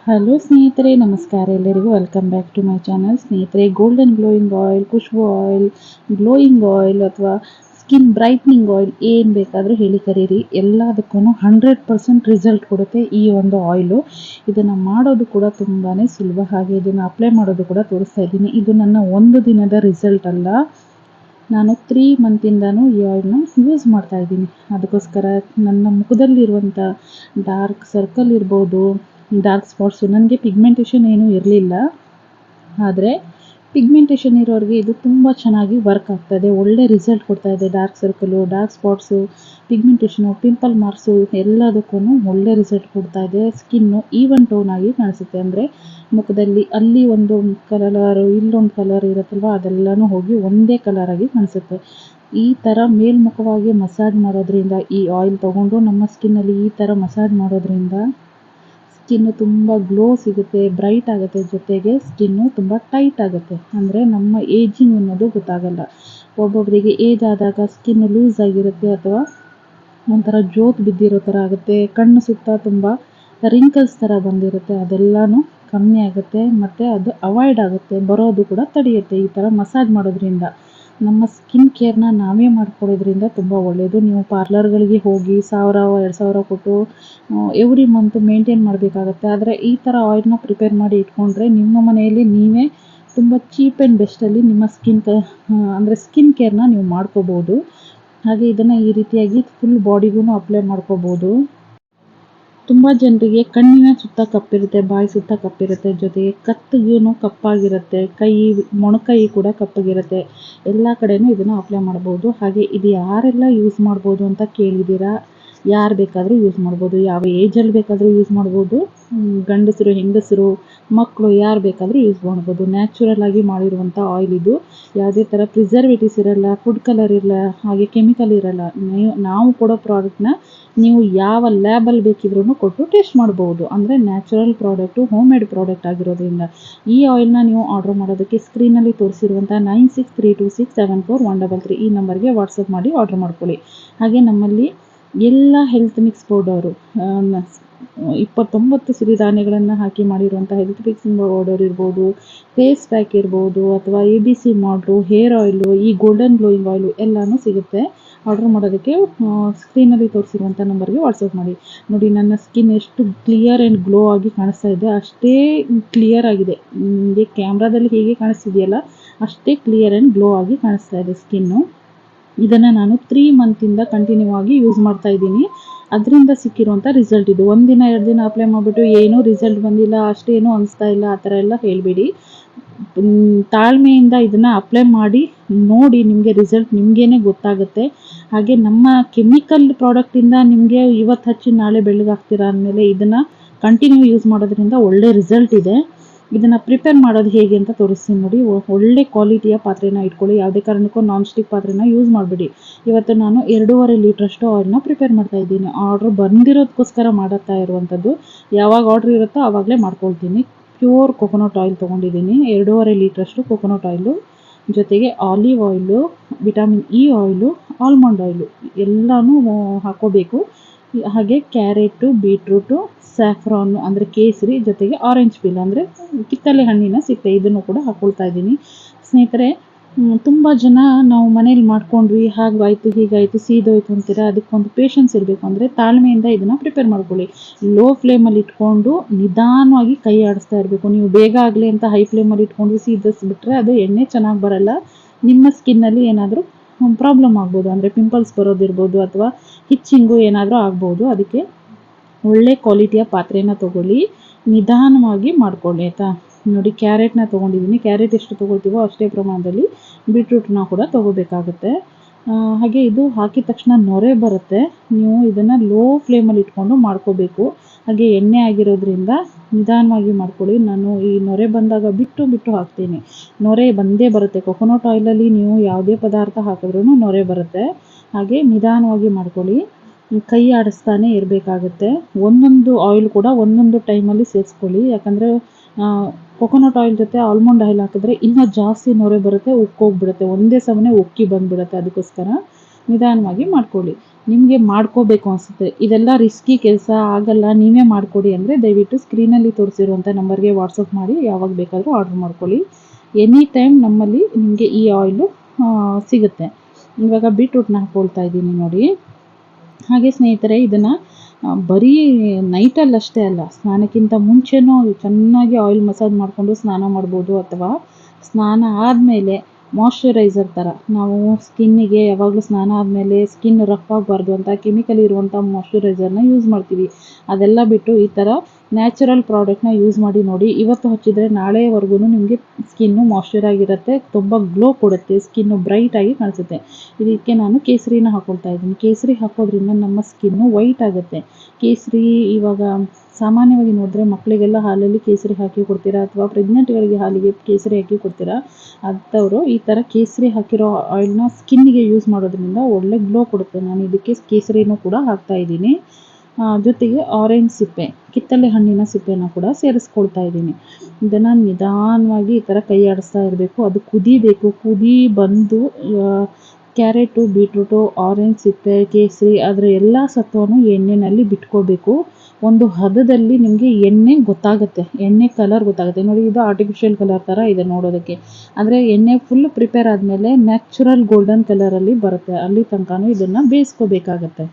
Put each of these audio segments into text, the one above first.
Hello ಸ್ನೇಹಿತರೆ, ನಮಸ್ಕಾರ ಎಲ್ಲರಿಗೂ. Welcome back to my channel. ಸ್ನೇಹಿತರೆ, golden glowing oil, Khushbu oil, glowing oil ಅಥವಾ ಸ್ಕಿನ್ ಬ್ರೈಟ್ನಿಂಗ್ ಆಯಿಲ್ ಏನು ಬೇಕಾದರೂ ಹೇಳಿ ಕರೀರಿ, ಎಲ್ಲದಕ್ಕೂ 100% ರಿಸಲ್ಟ್ ಕೊಡುತ್ತೆ ಈ ಒಂದು ಆಯಿಲು. ಇದನ್ನು ಮಾಡೋದು ಕೂಡ ತುಂಬಾ ಸುಲಭ. ಹಾಗೆ ಇದನ್ನು ಅಪ್ಲೈ ಮಾಡೋದು ಕೂಡ ತೋರಿಸ್ತಾ ಇದ್ದೀನಿ. ಇದು ನನ್ನ ಒಂದು ದಿನದ ರಿಸಲ್ಟ್ ಅಲ್ಲ, ನಾನು 3 ಮಂತಿಂದನೂ ಈ ಆಯಿಲ್ನ ಯೂಸ್ ಮಾಡ್ತಾ ಇದ್ದೀನಿ. ಅದಕ್ಕೋಸ್ಕರ ನನ್ನ ಮುಖದಲ್ಲಿರುವಂಥ ಡಾರ್ಕ್ ಸರ್ಕಲ್ ಇರ್ಬೋದು, ಡಾರ್ಕ್ ಸ್ಪಾಟ್ಸು, ನನಗೆ ಪಿಗ್ಮೆಂಟೇಷನ್ ಏನೂ ಇರಲಿಲ್ಲ. ಆದರೆ ಪಿಗ್ಮೆಂಟೇಷನ್ ಇರೋರಿಗೆ ಇದು ತುಂಬ ಚೆನ್ನಾಗಿ ವರ್ಕ್ ಆಗ್ತಾಯಿದೆ, ಒಳ್ಳೆ ರಿಸಲ್ಟ್ ಕೊಡ್ತಾ ಇದೆ. Dark circle, dark spots, pigmentation, pimple marks ಎಲ್ಲದಕ್ಕೂ ಒಳ್ಳೆ ರಿಸಲ್ಟ್ ಕೊಡ್ತಾ ಇದೆ. ಸ್ಕಿನ್ನು ಈವನ್ ಟೋನ್ ಆಗಿ ಕಾಣಿಸುತ್ತೆ. ಅಂದರೆ ಮುಖದಲ್ಲಿ ಅಲ್ಲಿ ಒಂದು ಕಲರು ಇಲ್ಲೊಂದು ಕಲರ್ ಇರುತ್ತಲ್ವ, ಅದೆಲ್ಲನೂ ಹೋಗಿ ಒಂದೇ ಕಲರಾಗಿ ಕಾಣಿಸುತ್ತೆ. ಈ ಥರ ಮೇಲ್ಮುಖವಾಗಿ ಮಸಾಜ್ ಮಾಡೋದ್ರಿಂದ, ಈ ಆಯಿಲ್ ತೊಗೊಂಡು ನಮ್ಮ ಸ್ಕಿನ್ನಲ್ಲಿ ಈ ಥರ ಮಸಾಜ್ ಮಾಡೋದ್ರಿಂದ ಸ್ಕಿನ್ನು ತುಂಬ ಗ್ಲೋ ಸಿಗುತ್ತೆ, ಬ್ರೈಟ್ ಆಗುತ್ತೆ. ಜೊತೆಗೆ ಸ್ಕಿನ್ನು ತುಂಬ ಟೈಟ್ ಆಗುತ್ತೆ. ಅಂದರೆ ನಮ್ಮ ಏಜಿಂಗ್ ಅನ್ನೋದು ಗೊತ್ತಾಗಲ್ಲ. ಒಬ್ಬೊಬ್ಬರಿಗೆ ಏಜ್ ಆದಾಗ ಸ್ಕಿನ್ನು ಲೂಸ್ ಆಗಿರುತ್ತೆ ಅಥವಾ ಒಂಥರ ಜೋತ್ ಬಿದ್ದಿರೋ ಥರ ಆಗುತ್ತೆ. ಕಣ್ಣು ಸುತ್ತ ತುಂಬ ರಿಂಕಲ್ಸ್ ಥರ ಬಂದಿರುತ್ತೆ, ಅದೆಲ್ಲನೂ ಕಮ್ಮಿ ಆಗುತ್ತೆ. ಮತ್ತು ಅದು ಅವಾಯ್ಡ್ ಆಗುತ್ತೆ, ಬರೋದು ಕೂಡ ತಡೆಯುತ್ತೆ ಈ ಥರ ಮಸಾಜ್ ಮಾಡೋದ್ರಿಂದ. ನಮ್ಮ ಸ್ಕಿನ್ ಕೇರ್ನ ನಾವೇ ಮಾಡ್ಕೊಳ್ಳೋದ್ರಿಂದ ತುಂಬ ಒಳ್ಳೆಯದು. ನೀವು ಪಾರ್ಲರ್ಗಳಿಗೆ ಹೋಗಿ 1000-2000 ಕೊಟ್ಟು ಎವ್ರಿ ಮಂತ್ ಮೇಂಟೈನ್ ಮಾಡಬೇಕಾಗತ್ತೆ. ಆದರೆ ಈ ಥರ ಆಯಿಲ್ನ ಪ್ರಿಪೇರ್ ಮಾಡಿ ಇಟ್ಕೊಂಡ್ರೆ ನಿಮ್ಮ ಮನೆಯಲ್ಲಿ ನೀವೇ ತುಂಬ ಚೀಪ್ ಆ್ಯಂಡ್ ಬೆಸ್ಟಲ್ಲಿ ನಿಮ್ಮ ಸ್ಕಿನ್ ಕೇರ್ನ ನೀವು ಮಾಡ್ಕೋಬೋದು. ಹಾಗೆ ಇದನ್ನು ಈ ರೀತಿಯಾಗಿ ಫುಲ್ ಬಾಡಿಗೂ ಅಪ್ಲೈ ಮಾಡ್ಕೋಬೋದು. ತುಂಬ ಜನರಿಗೆ ಕಣ್ಣಿನ ಸುತ್ತ ಕಪ್ಪಿರುತ್ತೆ, ಬಾಯಿ ಸುತ್ತ ಕಪ್ಪಿರುತ್ತೆ, ಜೊತೆಗೆ ಕತ್ತಿಗೂ ಕಪ್ಪಾಗಿರುತ್ತೆ, ಮೊಣಕೈ ಕೂಡ ಕಪ್ಪಗಿರುತ್ತೆ. ಎಲ್ಲ ಕಡೆಯೂ ಇದನ್ನು ಅಪ್ಲೈ ಮಾಡ್ಬೋದು. ಹಾಗೆ ಇದು ಯಾರೆಲ್ಲ ಯೂಸ್ ಮಾಡ್ಬೋದು ಅಂತ ಕೇಳಿದ್ದೀರಾ? ಯಾರು ಬೇಕಾದರೂ ಯೂಸ್ ಮಾಡ್ಬೋದು, ಯಾವ ಏಜಲ್ಲಿ ಬೇಕಾದರೂ ಯೂಸ್ ಮಾಡ್ಬೋದು. ಗಂಡಸರು, ಹೆಂಗಸರು, ಮಕ್ಕಳು ಯಾರು ಬೇಕಾದರೂ ಯೂಸ್ ಮಾಡ್ಬೋದು. ನ್ಯಾಚುರಲ್ ಆಗಿ ಮಾಡಿರುವಂಥ ಆಯಿಲ್ ಇದು. ಯಾವುದೇ ಥರ ಪ್ರಿಸರ್ವೇಟಿವ್ಸ್ ಇರಲ್ಲ, ಫುಡ್ ಕಲರ್ ಇರಲ್ಲ, ಹಾಗೆ ಕೆಮಿಕಲ್ ಇರಲ್ಲ. ನಾವು ಕೊಡೋ ಪ್ರಾಡಕ್ಟ್ನ ನೀವು ಯಾವ ಲ್ಯಾಬಲ್ಲಿ ಬೇಕಿದ್ರೂ ಕೊಟ್ಟು ಟೇಸ್ಟ್ ಮಾಡ್ಬೋದು. ಅಂದರೆ natural product, home made product ಆಗಿರೋದ್ರಿಂದ. ಈ ಆಯಿಲ್ನ ನೀವು ಆರ್ಡರ್ ಮಾಡೋದಕ್ಕೆ ಸ್ಕ್ರೀನಲ್ಲಿ ತೋರಿಸಿರುವಂಥ 9632674133 ಈ ನಂಬರ್ಗೆ ವಾಟ್ಸಪ್ ಮಾಡಿ ಆರ್ಡರ್ ಮಾಡ್ಕೊಳ್ಳಿ. ಹಾಗೆ ನಮ್ಮಲ್ಲಿ ಎಲ್ಲ ಹೆಲ್ತ್ ಮಿಕ್ಸ್ ಪೌಡರು, 29 ಸಿರಿಧಾನ್ಯಗಳನ್ನು ಹಾಕಿ ಮಾಡಿರುವಂಥ ಹೆಲ್ತ್ ಮಿಕ್ಸ್ ಪೌಡರ್ ಇರ್ಬೋದು, ಫೇಸ್ ಪ್ಯಾಕ್ ಇರ್ಬೋದು, ಅಥವಾ ABC ಮಾಡ್ರು, ಹೇರ್ ಆಯಿಲು, ಈ ಗೋಲ್ಡನ್ ಗ್ಲೋಯಿಂಗ್ ಆಯಿಲು ಎಲ್ಲನೂ ಸಿಗುತ್ತೆ. ಆರ್ಡರ್ ಮಾಡೋದಕ್ಕೆ ಸ್ಕ್ರೀನಲ್ಲಿ ತೋರಿಸಿರುವಂಥ ನಂಬರ್ಗೆ ವಾಟ್ಸಪ್ ಮಾಡಿ. ನೋಡಿ, ನನ್ನ ಸ್ಕಿನ್ ಎಷ್ಟು ಕ್ಲಿಯರ್ ಆ್ಯಂಡ್ ಗ್ಲೋ ಆಗಿ ಕಾಣಿಸ್ತಾ ಇದೆ, ಅಷ್ಟೇ ಕ್ಲಿಯರ್ ಆಗಿದೆ. ನಿಮಗೆ ಕ್ಯಾಮ್ರಾದಲ್ಲಿ ಹೇಗೆ ಕಾಣಿಸ್ತಿದೆಯಲ್ಲ ಅಷ್ಟೇ ಕ್ಲಿಯರ್ ಆ್ಯಂಡ್ ಗ್ಲೋ ಆಗಿ ಕಾಣಿಸ್ತಾ ಇದೆ ಸ್ಕಿನ್ನು. ಇದನ್ನು ನಾನು 3 ಮಂತಿಂದ ಕಂಟಿನ್ಯೂ ಆಗಿ ಯೂಸ್ ಮಾಡ್ತಾ ಇದ್ದೀನಿ. ಅದರಿಂದ ಸಿಕ್ಕಿರುವಂಥ ರಿಸಲ್ಟ್ ಇದು. 1 ದಿನ 2 ದಿನ ಅಪ್ಲೈ ಮಾಡಿಬಿಟ್ಟು ಏನೂ ರಿಸಲ್ಟ್ ಬಂದಿಲ್ಲ, ಅಷ್ಟೇನೂ ಅನಿಸ್ತಾ ಇಲ್ಲ, ಆ ಥರ ಎಲ್ಲ ಹೇಳಬೇಡಿ. ತಾಳ್ಮೆಯಿಂದ ಇದನ್ನು ಅಪ್ಲೈ ಮಾಡಿ ನೋಡಿ, ನಿಮಗೆ ರಿಸಲ್ಟ್ ನಿಮಗೇ ಗೊತ್ತಾಗುತ್ತೆ. ಹಾಗೆ ನಮ್ಮ ಕೆಮಿಕಲ್ ಪ್ರಾಡಕ್ಟಿಂದ ನಿಮಗೆ ಇವತ್ತು ಹಚ್ಚಿ ನಾಳೆ ಬೆಳ್ಳಗಾಗ್ತೀರಾ ಅಂದಮೇಲೆ ಇದನ್ನು ಕಂಟಿನ್ಯೂ ಯೂಸ್ ಮಾಡೋದ್ರಿಂದ ಒಳ್ಳೆ ರಿಸಲ್ಟ್ ಇದೆ. ಇದನ್ನು ಪ್ರಿಪೇರ್ ಮಾಡೋದು ಹೇಗೆ ಅಂತ ತೋರಿಸ್ತೀನಿ ನೋಡಿ. ಒಳ್ಳೆ ಕ್ವಾಲಿಟಿಯ ಪಾತ್ರೆನ ಇಟ್ಕೊಳ್ಳಿ. ಯಾವುದೇ ಕಾರಣಕ್ಕೂ ನಾನ್ ಸ್ಟಿಕ್ ಪಾತ್ರೆನ ಯೂಸ್ ಮಾಡಬೇಡಿ. ಇವತ್ತು ನಾನು 2.5 ಲೀಟ್ರಷ್ಟು ಆಯಿಲ್ನ ಪ್ರಿಪೇರ್ ಮಾಡ್ತಾ ಇದ್ದೀನಿ. ಆರ್ಡ್ರ್ ಬಂದಿರೋದಕ್ಕೋಸ್ಕರ ಮಾಡುತ್ತಾ ಇರುವಂಥದ್ದು. ಯಾವಾಗ ಆರ್ಡ್ರ್ ಇರುತ್ತೋ ಆವಾಗಲೇ ಮಾಡ್ಕೊಳ್ತೀನಿ. ಪ್ಯೂರ್ ಕೊಕೊನಟ್ ಆಯಿಲ್ ತೊಗೊಂಡಿದ್ದೀನಿ, 2.5 ಲೀಟ್ರಷ್ಟು ಕೊಕೊನಟ್ ಆಯಿಲು, ಜೊತೆಗೆ olive oil, vitamin E oil, almond oil ಎಲ್ಲನೂ ಹಾಕೋಬೇಕು. ಹಾಗೆ ಕ್ಯಾರೆಟು, ಬೀಟ್ರೂಟು, ಸ್ಯಾಫ್ರಾನು ಅಂದರೆ ಕೇಸರಿ, ಜೊತೆಗೆ ಆರೆಂಜ್ ಪೀಲ್ ಅಂದರೆ ಕಿತ್ತಳೆ ಹಣ್ಣಿನ ಸಿಪ್ಪೆ, ಇದನ್ನು ಕೂಡ ಹಾಕ್ಕೊಳ್ತಾ ಇದ್ದೀನಿ. ಸ್ನೇಹಿತರೆ, ತುಂಬ ಜನ ನಾವು ಮನೇಲಿ ಮಾಡ್ಕೊಂಡ್ವಿ, ಹಾಗಾಯಿತು ಹೀಗಾಯಿತು ಸೀದೋಯ್ತು ಅಂತೀರ. ಅದಕ್ಕೊಂದು ಪೇಷನ್ಸ್ ಇರಬೇಕು. ಅಂದರೆ ತಾಳ್ಮೆಯಿಂದ ಇದನ್ನು ಪ್ರಿಪೇರ್ ಮಾಡ್ಕೊಳ್ಳಿ. ಲೋ ಫ್ಲೇಮಲ್ಲಿ ಇಟ್ಕೊಂಡು ನಿಧಾನವಾಗಿ ಕೈ ಆಡಿಸ್ತಾ ಇರಬೇಕು. ನೀವು ಬೇಗ ಆಗಲಿ ಅಂತ ಹೈ ಫ್ಲೇಮಲ್ಲಿ ಇಟ್ಕೊಂಡು ಸೀದಿಸ್ಬಿಟ್ರೆ ಅದು ಎಣ್ಣೆ ಚೆನ್ನಾಗಿ ಬರಲ್ಲ. ನಿಮ್ಮ ಸ್ಕಿನ್ನಲ್ಲಿ ಏನಾದರೂ ಪ್ರಾಬ್ಲಮ್ ಆಗ್ಬೋದು. ಅಂದರೆ ಪಿಂಪಲ್ಸ್ ಬರೋದಿರ್ಬೋದು ಅಥವಾ ಹಿಚ್ಚಿಂಗು ಏನಾದರೂ ಆಗ್ಬೋದು. ಅದಕ್ಕೆ ಒಳ್ಳೆ ಕ್ವಾಲಿಟಿಯ ಪಾತ್ರೆನ ತೊಗೊಳ್ಳಿ, ನಿಧಾನವಾಗಿ ಮಾಡ್ಕೊಳ್ಳಿ ಆಯಿತಾ. ನೋಡಿ, ಕ್ಯಾರೆಟ್ನ ತೊಗೊಂಡಿದ್ದೀನಿ. ಕ್ಯಾರೆಟ್ ಎಷ್ಟು ತೊಗೊಳ್ತೀವೋ ಅಷ್ಟೇ ಪ್ರಮಾಣದಲ್ಲಿ ಬೀಟ್ರೂಟ್ನ ಕೂಡ ತೊಗೋಬೇಕಾಗುತ್ತೆ. ಹಾಗೆ ಇದು ಹಾಕಿದ ತಕ್ಷಣ ನೊರೆ ಬರುತ್ತೆ. ನೀವು ಇದನ್ನು ಲೋ ಫ್ಲೇಮಲ್ಲಿ ಇಟ್ಕೊಂಡು ಮಾಡ್ಕೋಬೇಕು. ಹಾಗೆ ಎಣ್ಣೆ ಆಗಿರೋದ್ರಿಂದ ನಿಧಾನವಾಗಿ ಮಾಡ್ಕೊಳ್ಳಿ. ನಾನು ಈ ನೊರೆ ಬಂದಾಗ ಬಿಟ್ಟು ಹಾಕ್ತೀನಿ. ನೊರೆ ಬಂದೇ ಬರುತ್ತೆ. ಕೊಕೊನಟ್ ಆಯಿಲಲ್ಲಿ ನೀವು ಯಾವುದೇ ಪದಾರ್ಥ ಹಾಕಿದ್ರೂ ನೊರೆ ಬರುತ್ತೆ. ಹಾಗೆ ನಿಧಾನವಾಗಿ ಮಾಡ್ಕೊಳ್ಳಿ, ಕೈ ಆಡಿಸ್ತಾನೆ ಇರಬೇಕಾಗುತ್ತೆ. ಒಂದೊಂದು ಆಯಿಲ್ ಕೂಡ ಒಂದೊಂದು ಟೈಮಲ್ಲಿ ಸೇರಿಸ್ಕೊಳ್ಳಿ. ಯಾಕಂದರೆ ಕೊಕೊನಟ್ ಆಯಿಲ್ ಜೊತೆ ಆಲ್ಮಂಡ್ ಆಯಿಲ್ ಹಾಕಿದ್ರೆ ಇನ್ನೂ ಜಾಸ್ತಿ ನೊರೆ ಬರುತ್ತೆ, ಉಕ್ಕೋಗ್ಬಿಡುತ್ತೆ, ಒಂದೇ ಸಮನೆ ಉಕ್ಕಿ ಬಂದುಬಿಡುತ್ತೆ. ಅದಕ್ಕೋಸ್ಕರ ನಿಧಾನವಾಗಿ ಮಾಡ್ಕೊಳ್ಳಿ. ನಿಮಗೆ ಮಾಡ್ಕೋಬೇಕು ಅನಿಸುತ್ತೆ, ಇದೆಲ್ಲ ರಿಸ್ಕಿ ಕೆಲಸ ಆಗಲ್ಲ ನೀವೇ ಮಾಡಿಕೊಡಿ ಅಂದರೆ ದಯವಿಟ್ಟು ಸ್ಕ್ರೀನಲ್ಲಿ ತೋರಿಸಿರುವಂಥ ನಂಬರ್ಗೆ ವಾಟ್ಸಪ್ ಮಾಡಿ ಯಾವಾಗ ಬೇಕಾದರೂ ಆರ್ಡ್ರ್ ಮಾಡ್ಕೊಳ್ಳಿ. ಎನಿ ಟೈಮ್ ನಮ್ಮಲ್ಲಿ ನಿಮಗೆ ಈ ಆಯಿಲು ಸಿಗುತ್ತೆ. ಇವಾಗ ಬೀಟ್ರೂಟ್ನ ಹಾಕ್ಕೊಳ್ತಾ ಇದ್ದೀನಿ ನೋಡಿ. ಹಾಗೆ ಸ್ನೇಹಿತರೆ, ಇದನ್ನು ಬರೀ ನೈಟಲ್ಲಿ ಅಷ್ಟೇ ಅಲ್ಲ, ಸ್ನಾನಕ್ಕಿಂತ ಮುಂಚೆನೂ ಚೆನ್ನಾಗಿ ಆಯಿಲ್ ಮಸಾಜ್ ಮಾಡಿಕೊಂಡು ಸ್ನಾನ ಮಾಡ್ಬೋದು, ಅಥವಾ ಸ್ನಾನ ಆದಮೇಲೆ ಮಾಯ್ಶ್ಚರೈಸರ್ ಥರ ನಾವು ಸ್ಕಿನ್ನಿಗೆ ಯಾವಾಗಲೂ ಸ್ನಾನ ಆದಮೇಲೆ ಸ್ಕಿನ್ ರಫ್ ಆಗಬಾರ್ದು ಅಂತ ಕೆಮಿಕಲ್ ಇರುವಂಥ ಮಾಯ್ಶ್ಚರೈಸರ್ನ ಯೂಸ್ ಮಾಡ್ತೀವಿ. ಅದೆಲ್ಲ ಬಿಟ್ಟು ಈ ಥರ ನ್ಯಾಚುರಲ್ ಪ್ರಾಡಕ್ಟ್ನ ಯೂಸ್ ಮಾಡಿ ನೋಡಿ. ಇವತ್ತು ಹಚ್ಚಿದರೆ ನಾಳೆವರೆಗೂ ನಿಮಗೆ ಸ್ಕಿನ್ನು ಮಾಯ್ಶ್ಚರ್ ಆಗಿರುತ್ತೆ, ತುಂಬ ಗ್ಲೋ ಕೊಡುತ್ತೆ, ಸ್ಕಿನ್ನು ಬ್ರೈಟಾಗಿ ಕಾಣಿಸುತ್ತೆ. ಇದಕ್ಕೆ ನಾನು ಕೇಸರಿನ ಹಾಕ್ಕೊಳ್ತಾ ಇದ್ದೀನಿ. ಕೇಸರಿ ಹಾಕೋದ್ರಿಂದ ನಮ್ಮ ಸ್ಕಿನ್ನು ವೈಟ್ ಆಗುತ್ತೆ. ಕೇಸರಿ ಇವಾಗ ಸಾಮಾನ್ಯವಾಗಿ ನೋಡಿದ್ರೆ ಮಕ್ಕಳಿಗೆಲ್ಲ ಹಾಲಲ್ಲಿ ಕೇಸರಿ ಹಾಕಿ ಕೊಡ್ತೀರಾ, ಅಥವಾ ಪ್ರೆಗ್ನೆಂಟ್ಗಳಿಗೆ ಹಾಲಿಗೆ ಕೇಸರಿ ಹಾಕಿ ಕೊಡ್ತೀರಾ. ಅಂಥವರು ಈ ಥರ ಕೇಸರಿ ಹಾಕಿರೋ ಆಯಿಲ್ನ ಸ್ಕಿನ್ನಿಗೆ ಯೂಸ್ ಮಾಡೋದ್ರಿಂದ ಒಳ್ಳೆ ಗ್ಲೋ ಕೊಡುತ್ತೆ. ನಾನು ಇದಕ್ಕೆ ಕೇಸರಿನೂ ಕೂಡ ಹಾಕ್ತಾಯಿದ್ದೀನಿ. ಜೊತೆಗೆ ಆರೆಂಜ್ ಸಿಪ್ಪೆ, ಕಿತ್ತಳೆ ಹಣ್ಣಿನ ಸಿಪ್ಪೆನ ಕೂಡ ಸೇರಿಸ್ಕೊಳ್ತಾ ಇದ್ದೀನಿ. ಇದನ್ನು ನಿಧಾನವಾಗಿ ಈ ಥರ ಕೈ ಆಡಿಸ್ತಾ ಇರಬೇಕು. ಅದು ಕುದಿಬೇಕು. ಕುದಿ ಬಂದು ಕ್ಯಾರೆಟು, ಬೀಟ್ರೂಟು, ಆರೆಂಜ್ ಸಿಪ್ಪೆ, ಕೇಸರಿ ಅದರ ಎಲ್ಲ ಸತ್ವನೂ ಎಣ್ಣೆಯಲ್ಲಿ ಬಿಟ್ಕೋಬೇಕು. ಒಂದು ಹದದಲ್ಲಿ ನಿಮಗೆ ಎಣ್ಣೆ ಗೊತ್ತಾಗುತ್ತೆ, ಎಣ್ಣೆ ಕಲರ್ ಗೊತ್ತಾಗುತ್ತೆ ನೋಡಿ. ಇದು ಆರ್ಟಿಫಿಷಿಯಲ್ ಕಲರ್ ಥರ ಇದೆ ನೋಡೋದಕ್ಕೆ, ಆದರೆ ಎಣ್ಣೆ ಫುಲ್ ಪ್ರಿಪೇರ್ ಆದಮೇಲೆ ನ್ಯಾಚುರಲ್ ಗೋಲ್ಡನ್ ಕಲರಲ್ಲಿ ಬರುತ್ತೆ. ಅಲ್ಲಿ ತನಕನೂ ಇದನ್ನು ಬೇಯಿಸ್ಕೋಬೇಕಾಗತ್ತೆ.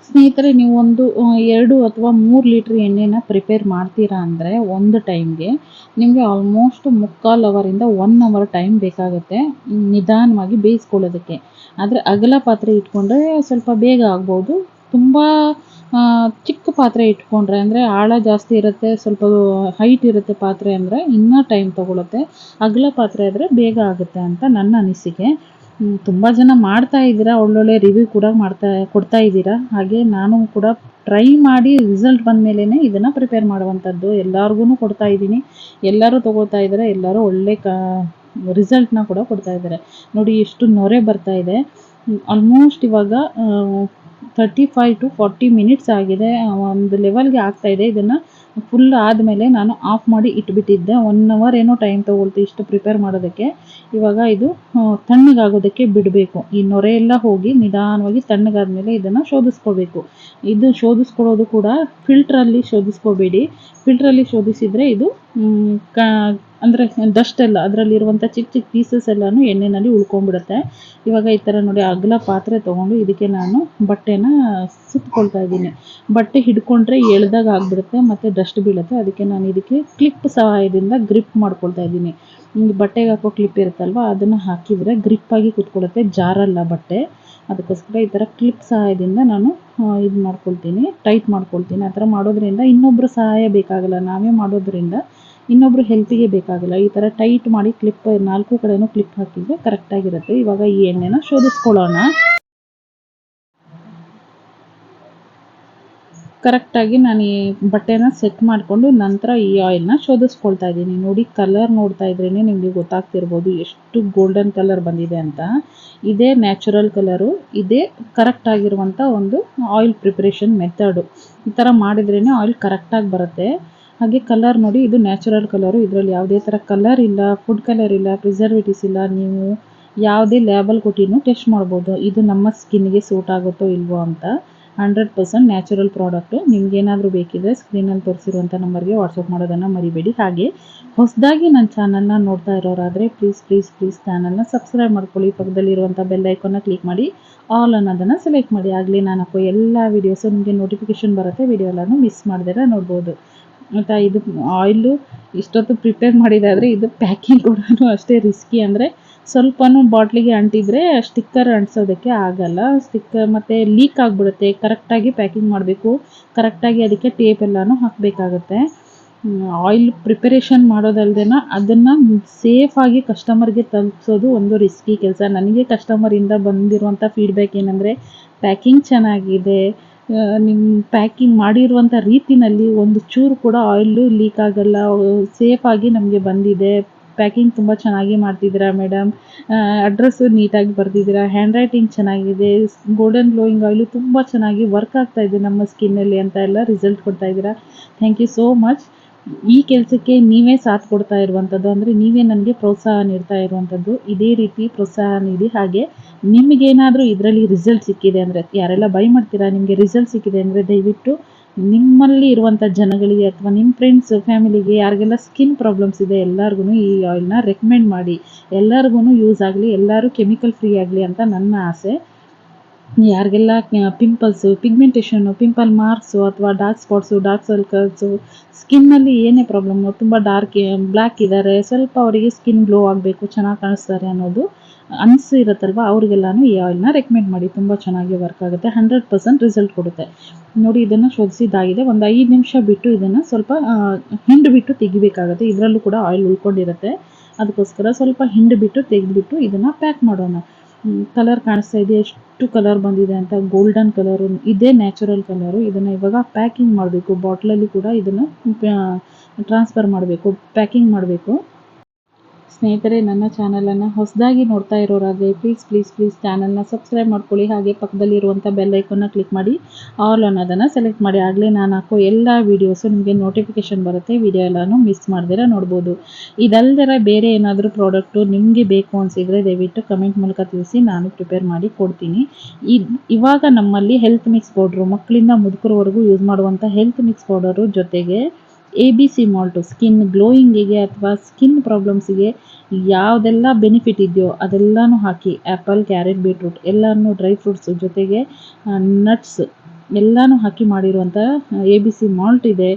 ಸ್ನೇಹಿತರೆ, ನೀವು ಒಂದು 2 ಅಥವಾ 3 ಲೀಟ್ರ್ ಎಣ್ಣೆನ ಪ್ರಿಪೇರ್ ಮಾಡ್ತೀರಾ ಅಂದರೆ ಒಂದು ಟೈಮ್ಗೆ ನಿಮಗೆ ಆಲ್ಮೋಸ್ಟ್ 3/4 ಅವರಿಂದ 1 ಅವರ್ ಟೈಮ್ ಬೇಕಾಗುತ್ತೆ ನಿಧಾನವಾಗಿ ಬೇಯಿಸ್ಕೊಳ್ಳೋದಕ್ಕೆ. ಆದರೆ ಅಗಲ ಪಾತ್ರೆ ಇಟ್ಕೊಂಡ್ರೆ ಸ್ವಲ್ಪ ಬೇಗ ಆಗ್ಬೋದು. ತುಂಬ ಚಿಕ್ಕ ಪಾತ್ರೆ ಇಟ್ಕೊಂಡ್ರೆ ಅಂದರೆ ಆಳ ಜಾಸ್ತಿ ಇರುತ್ತೆ, ಸ್ವಲ್ಪ ಹೈಟ್ ಇರುತ್ತೆ ಪಾತ್ರೆ ಅಂದರೆ ಇನ್ನೂ ಟೈಮ್ ತೊಗೊಳುತ್ತೆ. ಅಗಲ ಪಾತ್ರೆ ಆದರೆ ಬೇಗ ಆಗುತ್ತೆ ಅಂತ ನನ್ನ ಅನಿಸಿಕೆ. ತುಂಬ ಜನ ಮಾಡ್ತಾ ಇದ್ದೀರಾ, ಒಳ್ಳೊಳ್ಳೆ ರಿವ್ಯೂ ಕೂಡ ಕೊಡ್ತಾ ಇದ್ದೀರಾ. ಹಾಗೆ ನಾನು ಕೂಡ ಟ್ರೈ ಮಾಡಿ ರಿಸಲ್ಟ್ ಬಂದ ಮೇಲೇ ಇದನ್ನು ಪ್ರಿಪೇರ್ ಮಾಡುವಂಥದ್ದು. ಎಲ್ಲರಿಗೂ ಕೊಡ್ತಾ ಇದ್ದೀನಿ, ಎಲ್ಲರೂ ತೊಗೊಳ್ತಾ ಇದ್ದಾರೆ, ಎಲ್ಲರೂ ಒಳ್ಳೆ ರಿಸಲ್ಟ್ನ ಕೂಡ ಕೊಡ್ತಾ ಇದ್ದಾರೆ. ನೋಡಿ ಎಷ್ಟು ನೊರೆ ಬರ್ತಾ ಇದೆ. ಆಲ್ಮೋಸ್ಟ್ ಇವಾಗ 35 to 40 ಮಿನಿಟ್ಸ್ ಆಗಿದೆ, ಒಂದು ಲೆವೆಲ್ಗೆ ಆಗ್ತಾಯಿದೆ. ಇದನ್ನು ಫುಲ್ ಆದಮೇಲೆ ನಾನು ಆಫ್ ಮಾಡಿ ಇಟ್ಬಿಟ್ಟಿದ್ದೆ. 1 ಅವರ್ ಏನೋ ಟೈಮ್ ತೊಗೊಳ್ತು ಇಷ್ಟು ಪ್ರಿಪೇರ್ ಮಾಡೋದಕ್ಕೆ. ಇವಾಗ ಇದು ತಣ್ಣಗಾಗೋದಕ್ಕೆ ಬಿಡಬೇಕು. ಈ ನೊರೆ ಎಲ್ಲ ಹೋಗಿ ನಿಧಾನವಾಗಿ ತಣ್ಣಗಾದ್ಮೇಲೆ ಇದನ್ನು ಶೋಧಿಸ್ಕೋಬೇಕು. ಇದು ಶೋಧಿಸ್ಕೊಳ್ಳೋದು ಕೂಡ ಫಿಲ್ಟ್ರಲ್ಲಿ ಶೋಧಿಸ್ಕೋಬೇಡಿ. ಫಿಲ್ಟ್ರಲ್ಲಿ ಶೋಧಿಸಿದರೆ ಇದು ಅಂದರೆ ಡಸ್ಟ್ ಎಲ್ಲ ಅದರಲ್ಲಿರುವಂಥ ಚಿಕ್ಕ ಚಿಕ್ಕ ಪೀಸಸ್ ಎಲ್ಲನೂ ಎಣ್ಣೆಯಲ್ಲಿ ಉಳ್ಕೊಂಡ್ಬಿಡುತ್ತೆ. ಇವಾಗ ಈ ಥರ ನೋಡಿ ಅಗಲ ಪಾತ್ರೆ ತೊಗೊಂಡು ಇದಕ್ಕೆ ನಾನು ಬಟ್ಟೆನ ಸುತ್ಕೊಳ್ತಾ ಇದ್ದೀನಿ. ಬಟ್ಟೆ ಹಿಡ್ಕೊಂಡ್ರೆ ಎಳ್ದಾಗ ಆಗಿಬಿಡುತ್ತೆ ಮತ್ತು ಡಸ್ಟ್ ಬೀಳುತ್ತೆ. ಅದಕ್ಕೆ ನಾನು ಇದಕ್ಕೆ ಕ್ಲಿಪ್ ಸಹಾಯದಿಂದ ಗ್ರಿಪ್ ಮಾಡ್ಕೊಳ್ತಾ ಇದ್ದೀನಿ. ಬಟ್ಟೆಗೆ ಹಾಕೋ ಕ್ಲಿಪ್ ಇರುತ್ತಲ್ವ, ಅದನ್ನು ಹಾಕಿದರೆ ಗ್ರಿಪ್ಪಾಗಿ ಕೂತ್ಕೊಳ್ಳುತ್ತೆ, ಜಾರಲ್ಲ ಬಟ್ಟೆ. ಅದಕ್ಕೋಸ್ಕರ ಈ ಥರ ಕ್ಲಿಪ್ ಸಹಾಯದಿಂದ ನಾನು ಇದು ಮಾಡ್ಕೊಳ್ತೀನಿ, ಟೈಟ್ ಮಾಡ್ಕೊಳ್ತೀನಿ. ಆ ಥರ ಮಾಡೋದ್ರಿಂದ ಇನ್ನೊಬ್ಬರು ಸಹಾಯ ಬೇಕಾಗಲ್ಲ, ನಾವೇ ಮಾಡೋದ್ರಿಂದ ಇನ್ನೊಬ್ಬರು ಹೆಲ್ಪಿಗೆ ಬೇಕಾಗಲ್ಲ. ಈ ಥರ ಟೈಟ್ ಮಾಡಿ ಕ್ಲಿಪ್ 4 ಕಡೆನೂ ಕ್ಲಿಪ್ ಹಾಕಿದರೆ ಕರೆಕ್ಟಾಗಿರುತ್ತೆ. ಇವಾಗ ಈ ಎಣ್ಣೆನ ಶೋಧಿಸ್ಕೊಳ್ಳೋಣ. ಕರೆಕ್ಟಾಗಿ ನಾನು ಈ ಬಟ್ಟೆನ ಸೆಟ್ ಮಾಡಿಕೊಂಡು ನಂತರ ಈ ಆಯಿಲ್ನ ಶೋಧಿಸ್ಕೊಳ್ತಾ ಇದ್ದೀನಿ. ನೋಡಿ, ಕಲರ್ ನೋಡ್ತಾ ಇದ್ರೇ ನಿಮಗೆ ಗೊತ್ತಾಗ್ತಿರ್ಬೋದು ಎಷ್ಟು ಗೋಲ್ಡನ್ ಕಲರ್ ಬಂದಿದೆ ಅಂತ. ಇದೇ ನ್ಯಾಚುರಲ್ ಕಲರು, ಇದೇ ಕರೆಕ್ಟ್ ಆಗಿರುವಂಥ ಒಂದು ಆಯಿಲ್ ಪ್ರಿಪ್ರೇಷನ್ ಮೆಥಡು. ಈ ಥರ ಮಾಡಿದ್ರೇ ಆಯಿಲ್ ಕರೆಕ್ಟಾಗಿ ಬರುತ್ತೆ. ಹಾಗೆ ಕಲರ್ ನೋಡಿ, ಇದು ನ್ಯಾಚುರಲ್ ಕಲರು, ಇದರಲ್ಲಿ ಯಾವುದೇ ಥರ ಕಲರ್ ಇಲ್ಲ, ಫುಡ್ ಕಲರ್ ಇಲ್ಲ, ಪ್ರಿಸರ್ವೇಟಿವ್ಸ್ ಇಲ್ಲ. ನೀವು ಯಾವುದೇ ಲ್ಯಾಬಲ್ ಕೊಟ್ಟಿನೂ ಟೆಸ್ಟ್ ಮಾಡ್ಬೋದು ಇದು ನಮ್ಮ ಸ್ಕಿನ್ಗೆ ಸೂಟ್ ಆಗುತ್ತೋ ಇಲ್ವೋ ಅಂತ. 100% ನ್ಯಾಚುರಲ್ ಪ್ರಾಡಕ್ಟು. ನಿಮಗೇನಾದರೂ ಬೇಕಿದ್ದರೆ ಸ್ಕ್ರೀನಲ್ಲಿ ತೋರಿಸಿರುವಂಥ ನಂಬರ್ಗೆ ವಾಟ್ಸಪ್ ಮಾಡೋದನ್ನು ಮರಿಬೇಡಿ. ಹಾಗೆ ಹೊಸದಾಗಿ ನನ್ನ ಚಾನಲ್ನ ನೋಡ್ತಾ ಇರೋರಾದರೆ ಪ್ಲೀಸ್ ಚಾನಲ್ನ ಸಬ್ಸ್ಕ್ರೈಬ್ ಮಾಡ್ಕೊಳ್ಳಿ. ಪಕ್ಕದಲ್ಲಿರುವಂಥ ಬೆಲ್ ಐಕಾನ್ನ ಕ್ಲಿಕ್ ಮಾಡಿ ಆಲ್ ಅನ್ನೋದನ್ನು ಸೆಲೆಕ್ಟ್ ಮಾಡಿ. ಆಗಲೇ ನಾನು ಹಾಕೋ ಎಲ್ಲ ವೀಡಿಯೋಸು ನಿಮಗೆ ನೋಟಿಫಿಕೇಷನ್ ಬರುತ್ತೆ. ವಿಡಿಯೋ ಎಲ್ಲನೂ ಮಿಸ್ ಮಾಡ್ದಿರ ನೋಡ್ಬೋದು. ಮತ್ತು ಇದು ಆಯಿಲು ಇಷ್ಟೊತ್ತು ಪ್ರಿಪೇರ್ ಮಾಡಿದ್ದಾದರೆ ಇದು ಪ್ಯಾಕಿಂಗ್ ಕೂಡ ಅಷ್ಟೇ ರಿಸ್ಕಿ. ಅಂದರೆ ಸ್ವಲ್ಪನೂ ಬಾಟ್ಲಿಗೆ ಅಂಟಿದರೆ ಸ್ಟಿಕ್ಕರ್ ಅಂಟಿಸೋದಕ್ಕೆ ಆಗಲ್ಲ. ಸ್ಟಿಕ್ಕರ್ ಮತ್ತು ಲೀಕ್ ಆಗಿಬಿಡುತ್ತೆ. ಕರೆಕ್ಟಾಗಿ ಪ್ಯಾಕಿಂಗ್ ಮಾಡಬೇಕು, ಕರೆಕ್ಟಾಗಿ ಅದಕ್ಕೆ ಟೇಪ್ ಎಲ್ಲನೂ ಹಾಕಬೇಕಾಗತ್ತೆ. ಆಯಿಲ್ ಪ್ರಿಪರೇಷನ್ ಮಾಡೋದಲ್ದೇ ಅದನ್ನು ಸೇಫಾಗಿ ಕಸ್ಟಮರ್ಗೆ ತಲುಪಿಸೋದು ಒಂದು ರಿಸ್ಕಿ ಕೆಲಸ. ನನಗೆ ಕಸ್ಟಮರಿಂದ ಬಂದಿರುವಂಥ ಫೀಡ್ಬ್ಯಾಕ್ ಏನಂದರೆ ಪ್ಯಾಕಿಂಗ್ ಚೆನ್ನಾಗಿದೆ, ನಿಮ್ಮ ಪ್ಯಾಕಿಂಗ್ ಮಾಡಿರುವಂಥ ರೀತಿಯಲ್ಲಿ ಒಂದು ಚೂರು ಕೂಡ ಆಯಿಲು ಲೀಕ್ ಆಗಲ್ಲ, ಸೇಫಾಗಿ ನಮಗೆ ಬಂದಿದೆ, ಪ್ಯಾಕಿಂಗ್ ತುಂಬ ಚೆನ್ನಾಗಿ ಮಾಡ್ತಿದ್ದೀರಾ ಮೇಡಮ್, ಅಡ್ರೆಸ್ಸು ನೀಟಾಗಿ ಬರೆದಿದ್ದೀರಾ, ಹ್ಯಾಂಡ್ ರೈಟಿಂಗ್ ಚೆನ್ನಾಗಿದೆ, ಗೋಲ್ಡನ್ ಗ್ಲೋಯಿಂಗ್ ಆಯಿಲು ತುಂಬ ಚೆನ್ನಾಗಿ ವರ್ಕ್ ಆಗ್ತಾಯಿದೆ ನಮ್ಮ ಸ್ಕಿನ್ನಲ್ಲಿ ಅಂತ ಎಲ್ಲ ರಿಸಲ್ಟ್ ಕೊಡ್ತಾಯಿದ್ದೀರಾ. Thank you so much. ಈ ಕೆಲಸಕ್ಕೆ ನೀವೇ ಸಾಥ್ ಕೊಡ್ತಾ ಇರುವಂಥದ್ದು, ಅಂದರೆ ನೀವೇ ನನಗೆ ಪ್ರೋತ್ಸಾಹ ನೀಡ್ತಾ ಇರುವಂಥದ್ದು. ಇದೇ ರೀತಿ ಪ್ರೋತ್ಸಾಹ ನೀಡಿ. ಹಾಗೆ ನಿಮಗೇನಾದರೂ ಇದರಲ್ಲಿ ರಿಸಲ್ಟ್ ಸಿಕ್ಕಿದೆ ಅಂದರೆ, ಯಾರೆಲ್ಲ ಬೈ ಮಾಡ್ತೀರಾ ನಿಮಗೆ ರಿಸಲ್ಟ್ ಸಿಕ್ಕಿದೆ ಅಂದರೆ ದಯವಿಟ್ಟು ನಿಮ್ಮಲ್ಲಿ ಇರುವಂಥ ಜನಗಳಿಗೆ ಅಥವಾ ನಿಮ್ಮ ಫ್ರೆಂಡ್ಸ್ ಫ್ಯಾಮಿಲಿಗೆ ಯಾರಿಗೆಲ್ಲ ಸ್ಕಿನ್ ಪ್ರಾಬ್ಲಮ್ಸ್ ಇದೆ ಎಲ್ಲರಿಗೂ ಈ ಆಯಿಲ್ನ ರೆಕಮೆಂಡ್ ಮಾಡಿ. ಎಲ್ಲರಿಗೂ ಯೂಸ್ ಆಗಲಿ, ಎಲ್ಲರೂ ಕೆಮಿಕಲ್ ಫ್ರೀ ಆಗಲಿ ಅಂತ ನನ್ನ ಆಸೆ. ಯಾರಿಗೆಲ್ಲ ಪಿಂಪಲ್ಸು, ಪಿಗ್ಮೆಂಟೇಷನ್ನು, ಪಿಂಪಲ್ ಮಾರ್ಕ್ಸು ಅಥವಾ ಡಾರ್ಕ್ ಸ್ಪಾಟ್ಸು, ಡಾರ್ಕ್ ಸರ್ಕಲ್ಸು, ಸ್ಕಿನ್ನಲ್ಲಿ ಏನೇ ಪ್ರಾಬ್ಲಮ್ಮು, ತುಂಬ ಬ್ಲ್ಯಾಕ್ ಇದ್ದಾರೆ, ಸ್ವಲ್ಪ ಅವರಿಗೆ ಸ್ಕಿನ್ ಗ್ಲೋ ಆಗಬೇಕು, ಚೆನ್ನಾಗಿ ಕಾಣಿಸ್ತಾರೆ ಅನ್ನೋದು ಇರುತ್ತಲ್ವ, ಅವ್ರಿಗೆಲ್ಲನೂ ಈ ಆಯಿಲ್ನ ರೆಕಮೆಂಡ್ ಮಾಡಿ. ತುಂಬ ಚೆನ್ನಾಗಿ ವರ್ಕ್ ಆಗುತ್ತೆ, 100% ರಿಸಲ್ಟ್ ಕೊಡುತ್ತೆ. ನೋಡಿ, ಇದನ್ನು ಶೋಧಿಸಿದ್ದಾಗಿದೆ. ಒಂದು 5 ನಿಮಿಷ ಬಿಟ್ಟು ಇದನ್ನು ಸ್ವಲ್ಪ ಹಿಂಡಿಬಿಟ್ಟು ತೆಗಿಬೇಕಾಗುತ್ತೆ. ಇದರಲ್ಲೂ ಕೂಡ ಆಯಿಲ್ ಉಳ್ಕೊಂಡಿರುತ್ತೆ. ಅದಕ್ಕೋಸ್ಕರ ಸ್ವಲ್ಪ ಹಿಂಡಿಬಿಟ್ಟು ತೆಗೆದುಬಿಟ್ಟು ಇದನ್ನು ಪ್ಯಾಕ್ ಮಾಡೋಣ. ಕಲರ್ ಕಾಣಿಸ್ತಾ ಇದೆ, ಎಷ್ಟು ಕಲರ್ ಬಂದಿದೆ ಅಂತ. ಗೋಲ್ಡನ್ ಕಲರು, ಇದೇ ನ್ಯಾಚುರಲ್ ಕಲರು. ಇದನ್ನು ಇವಾಗ ಪ್ಯಾಕಿಂಗ್ ಮಾಡಬೇಕು. ಬಾಟ್ಲಲ್ಲಿ ಕೂಡ ಇದನ್ನು ಟ್ರಾನ್ಸ್ಫರ್ ಮಾಡಬೇಕು, ಪ್ಯಾಕಿಂಗ್ ಮಾಡಬೇಕು. ಸ್ನೇಹಿತರೆ, ನನ್ನ ಚಾನಲನ್ನು ಹೊಸದಾಗಿ ನೋಡ್ತಾ ಇರೋರಾದರೆ ಪ್ಲೀಸ್ ಚಾನಲ್ನ ಸಬ್ಸ್ಕ್ರೈಬ್ ಮಾಡ್ಕೊಳ್ಳಿ. ಹಾಗೆ ಪಕ್ಕದಲ್ಲಿರುವಂಥ ಬೆಲ್ ಐಕನ್ನ ಕ್ಲಿಕ್ ಮಾಡಿ ಆಲ್ ಅನ್ನೋದನ್ನು ಸೆಲೆಕ್ಟ್ ಮಾಡಿ. ಆಗಲೇ ನಾನು ಹಾಕೋ ಎಲ್ಲ ವೀಡಿಯೋಸು ನಿಮಗೆ ನೋಟಿಫಿಕೇಷನ್ ಬರುತ್ತೆ. ವಿಡಿಯೋ ಎಲ್ಲನೂ ಮಿಸ್ ಮಾಡ್ದಿರ ನೋಡ್ಬೋದು. ಇದಲ್ದಿರ ಬೇರೆ ಏನಾದರೂ ಪ್ರಾಡಕ್ಟು ನಿಮಗೆ ಬೇಕು ಅನಿಸಿದರೆ ದಯವಿಟ್ಟು ಕಮೆಂಟ್ ಮೂಲಕ ತಿಳಿಸಿ, ನಾನು ಪ್ರಿಪೇರ್ ಮಾಡಿ ಕೊಡ್ತೀನಿ. ಇವಾಗ ನಮ್ಮಲ್ಲಿ ಹೆಲ್ತ್ ಮಿಕ್ಸ್ ಪೌಡ್ರು, ಮಕ್ಕಳಿಂದ ಮುದುಕರವರೆಗೂ ಯೂಸ್ ಮಾಡುವಂಥ ಹೆಲ್ತ್ ಮಿಕ್ಸ್ ಪೌಡರು ಜೊತೆಗೆ ABC ಮಾಲ್ಟು ಸ್ಕಿನ್ ಗ್ಲೋಯಿಂಗಿಗೆ ಅಥವಾ ಸ್ಕಿನ್ ಪ್ರಾಬ್ಲಮ್ಸಿಗೆ ಯಾವುದೆಲ್ಲ ಬೆನಿಫಿಟ್ ಇದೆಯೋ ಅದೆಲ್ಲನೂ ಹಾಕಿ, ಆ್ಯಪಲ್, ಕ್ಯಾರೆಟ್, ಬೀಟ್ರೂಟ್ ಎಲ್ಲನೂ, ಡ್ರೈ ಫ್ರೂಟ್ಸು ಜೊತೆಗೆ ನಟ್ಸ್ ಎಲ್ಲನೂ ಹಾಕಿ ಮಾಡಿರುವಂಥ ABC ಮಾಲ್ಟ್ ಇದೆ.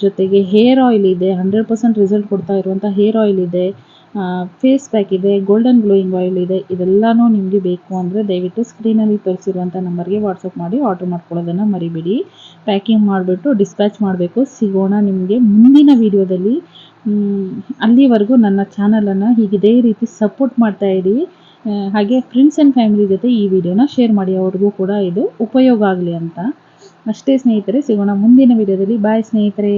ಜೊತೆಗೆ ಹೇರ್ ಆಯಿಲ್ ಇದೆ, 100% ರಿಸಲ್ಟ್ ಕೊಡ್ತಾ ಇರುವಂಥ ಹೇರ್ ಆಯಿಲ್ ಇದೆ, ಫೇಸ್ ಪ್ಯಾಕ್ ಇದೆ, ಗೋಲ್ಡನ್ ಗ್ಲೋಯಿಂಗ್ ಆಯಿಲ್ ಇದೆ. ಇದೆಲ್ಲನೂ ನಿಮಗೆ ಬೇಕು ಅಂದರೆ ದಯವಿಟ್ಟು ಸ್ಕ್ರೀನಲ್ಲಿ ತೋರಿಸಿರುವಂಥ ನಂಬರ್ಗೆ ವಾಟ್ಸಪ್ ಮಾಡಿ ಆರ್ಡರ್ ಮಾಡ್ಕೊಳ್ಳೋದನ್ನು ಮರಿಬೇಡಿ. ಪ್ಯಾಕಿಂಗ್ ಮಾಡಿಬಿಟ್ಟು ಡಿಸ್ಪ್ಯಾಚ್ ಮಾಡಬೇಕು. ಸಿಗೋಣ ನಿಮಗೆ ಮುಂದಿನ ವೀಡಿಯೋದಲ್ಲಿ. ಅಲ್ಲಿವರೆಗೂ ನನ್ನ ಚಾನಲನ್ನು ಹೀಗಿದೇ ರೀತಿ ಸಪೋರ್ಟ್ ಮಾಡ್ತಾ ಇರಿ. ಹಾಗೆ ಫ್ರೆಂಡ್ಸ್ ಆ್ಯಂಡ್ ಫ್ಯಾಮಿಲಿ ಜೊತೆ ಈ ವಿಡಿಯೋನ ಶೇರ್ ಮಾಡಿ, ಅವ್ರಿಗೂ ಕೂಡ ಇದು ಉಪಯೋಗ ಆಗಲಿ ಅಂತ. ಅಷ್ಟೇ ಸ್ನೇಹಿತರೆ, ಸಿಗೋಣ ಮುಂದಿನ ವೀಡಿಯೋದಲ್ಲಿ. ಬಾಯ್ ಸ್ನೇಹಿತರೆ.